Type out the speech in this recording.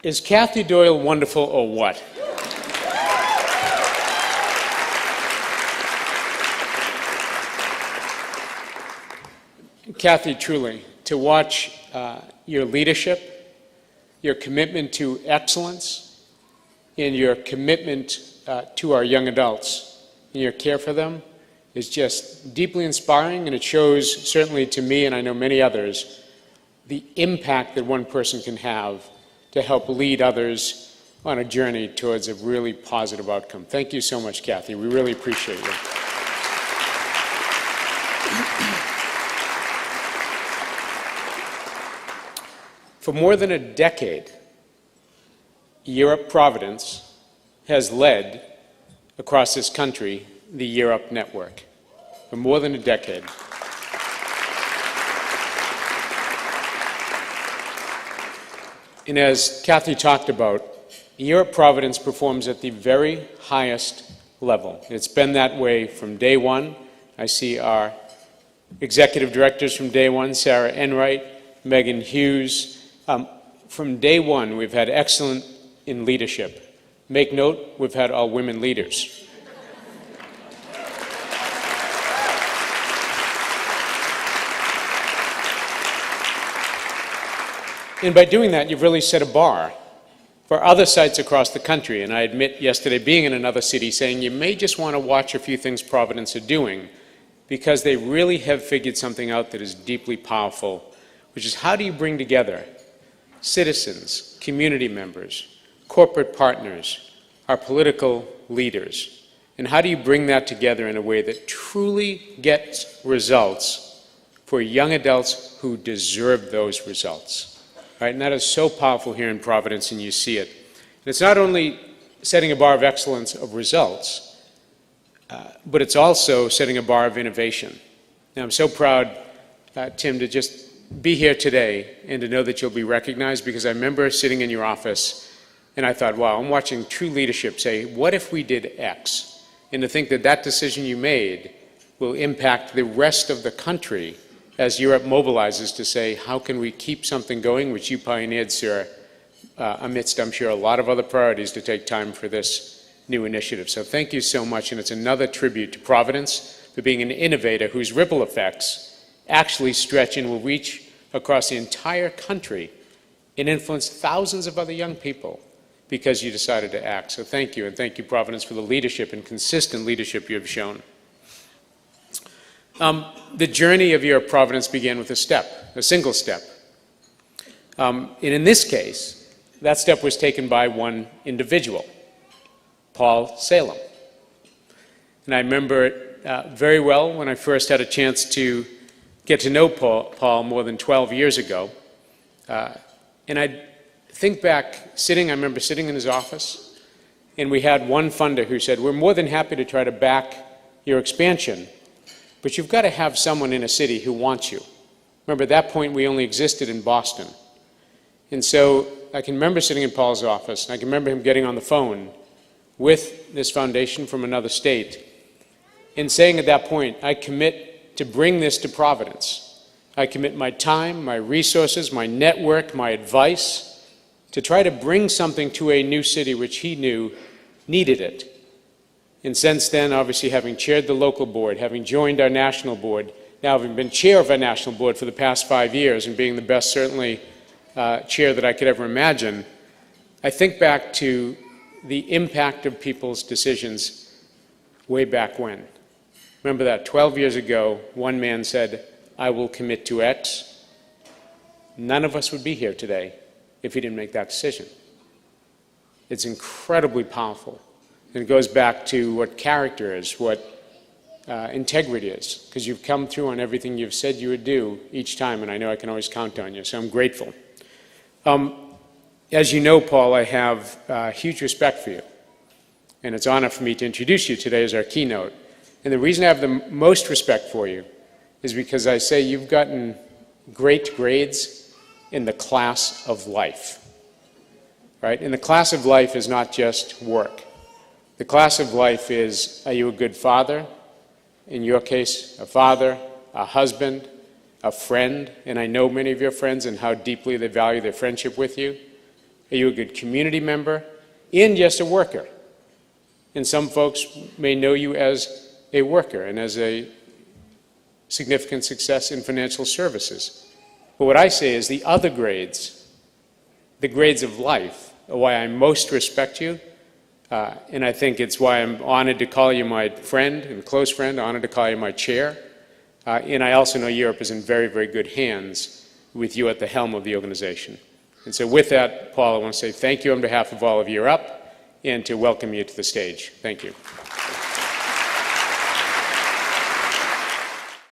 Is Kathy Doyle wonderful or what? Kathy, truly, to watch your leadership, your commitment to excellence, and your commitment to our young adults and your care for them is just deeply inspiring, and it shows, certainly to me and I know many others, the impact that one person can have to help lead others on a journey towards a really positive outcome. Thank you so much, Kathy. We really appreciate you. For more than a decade, Europe Providence has led across this country the Europe Network. For more than a decade. And as Kathy talked about, Europe Providence performs at the very highest level. It's been that way from day one. I see our executive directors from day one, Sarah Enright, Megan Hughes. From day one, we've had excellent in leadership. Make note, we've had all women leaders. And by doing that, you've really set a bar for other sites across the country. And I admit yesterday being in another city saying you may just want to watch a few things Providence are doing because they really have figured something out that is deeply powerful, which is how do you bring together citizens, community members, corporate partners, our political leaders, and how do you bring that together in a way that truly gets results for young adults who deserve those results? Right, and that is so powerful here in Providence, and you see it. And it's not only setting a bar of excellence of results, but it's also setting a bar of innovation. Now, I'm so proud, Tim, to just be here today and to know that you'll be recognized, because I remember sitting in your office and I thought, wow, I'm watching true leadership say, what if we did X? And to think that that decision you made will impact the rest of the country as Europe mobilizes to say, how can we keep something going, which you pioneered, sir, amidst, I'm sure, a lot of other priorities to take time for this new initiative. So thank you so much, and it's another tribute to Providence for being an innovator whose ripple effects actually stretch and will reach across the entire country and influence thousands of other young people because you decided to act. So thank you, and thank you, Providence, for the leadership and consistent leadership you have shown. The journey of Europe Providence began with a single step. And in this case, that step was taken by one individual, Paul Salem. And I remember it very well when I first had a chance to get to know Paul more than 12 years ago. And I think back, I remember sitting in his office, and we had one funder who said, we're more than happy to try to back your expansion, but you've got to have someone in a city who wants you. Remember, at that point, we only existed in Boston. And so I can remember sitting in Paul's office, and I can remember him getting on the phone with this foundation from another state and saying at that point, I commit to bring this to Providence. I commit my time, my resources, my network, my advice to try to bring something to a new city which he knew needed it. And since then, obviously, having chaired the local board, having joined our national board, now having been chair of our national board for the past 5 years and being the best, certainly, chair that I could ever imagine, I think back to the impact of people's decisions way back when. Remember that 12 years ago, one man said, I will commit to X. None of us would be here today if he didn't make that decision. It's incredibly powerful. And it goes back to what character is, what integrity is, because you've come through on everything you've said you would do each time, and I know I can always count on you, so I'm grateful. As you know, Paul, I have huge respect for you, and it's an honor for me to introduce you today as our keynote. And the reason I have the most respect for you is because I say you've gotten great grades in the class of life, right? And the class of life is not just work. The class of life is, are you a good father? In your case, a father, a husband, a friend, and I know many of your friends and how deeply they value their friendship with you. Are you a good community member? And just a worker. And some folks may know you as a worker and as a significant success in financial services. But what I say is the other grades, the grades of life, are why I most respect you. And I think it's why I'm honored to call you my friend and close friend, honored to call you my chair. And I also know Europe is in very, very good hands with you at the helm of the organization. And so with that, Paul, I want to say thank you on behalf of all of Europe and to welcome you to the stage. Thank you.